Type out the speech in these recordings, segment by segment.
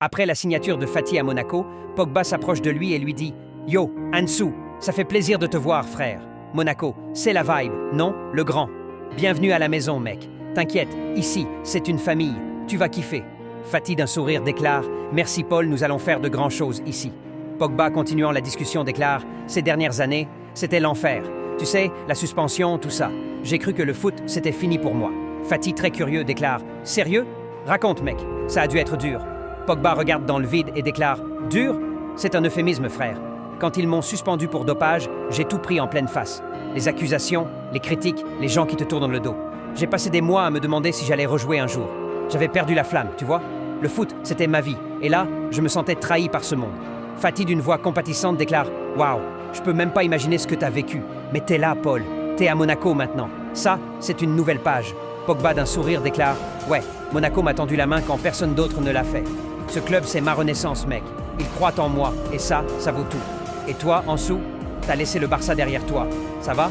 Après la signature de Fatih à Monaco, Pogba s'approche de lui et lui dit « Yo, Ansu, ça fait plaisir de te voir, frère. Monaco, c'est la vibe, non, le grand. Bienvenue à la maison, mec. T'inquiète, ici, c'est une famille. Tu vas kiffer. » Fatih d'un sourire déclare « Merci Paul, nous allons faire de grandes choses ici. » Pogba, continuant la discussion, déclare « Ces dernières années, c'était l'enfer. Tu sais, la suspension, tout ça. J'ai cru que le foot, c'était fini pour moi. » Fatih, très curieux, déclare « Sérieux? Raconte, mec. Ça a dû être dur. » Pogba regarde dans le vide et déclare « Dur? C'est un euphémisme, frère. Quand ils m'ont suspendu pour dopage, j'ai tout pris en pleine face. Les accusations, les critiques, les gens qui te tournent le dos. J'ai passé des mois à me demander si j'allais rejouer un jour. J'avais perdu la flamme, tu vois. Le foot, c'était ma vie. Et là, je me sentais trahi par ce monde. » Fatih, d'une voix compatissante, déclare « Waouh, je peux même pas imaginer ce que t'as vécu. Mais t'es là, Paul. T'es à Monaco maintenant. Ça, c'est une nouvelle page. » Pogba d'un sourire déclare « Ouais, Monaco m'a tendu la main quand personne d'autre ne l'a fait. Ce club, c'est ma renaissance, mec. Ils croient en moi, et ça vaut tout. Et toi, Ansu, t'as laissé le Barça derrière toi. Ça va ?»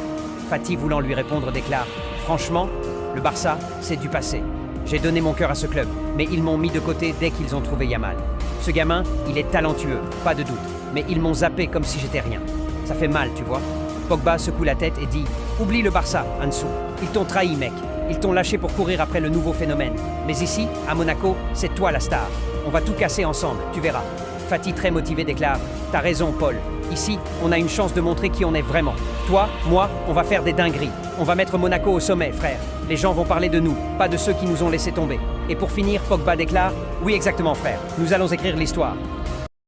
Fatih, voulant lui répondre, déclare « Franchement, le Barça, c'est du passé. J'ai donné mon cœur à ce club, mais ils m'ont mis de côté dès qu'ils ont trouvé Yamal. Ce gamin, il est talentueux, pas de doute, mais ils m'ont zappé comme si j'étais rien. Ça fait mal, tu vois. » Pogba secoue la tête et dit « Oublie le Barça, Ansu. Ils t'ont trahi, mec. Ils t'ont lâché pour courir après le nouveau phénomène. Mais ici, à Monaco, c'est toi la star. On va tout casser ensemble, tu verras. » Fatih, très motivé, déclare « T'as raison, Paul. Ici, on a une chance de montrer qui on est vraiment. Toi, moi, on va faire des dingueries. On va mettre Monaco au sommet, frère. Les gens vont parler de nous, pas de ceux qui nous ont laissé tomber. » Et pour finir, Pogba déclare « Oui, exactement, frère. Nous allons écrire l'histoire. »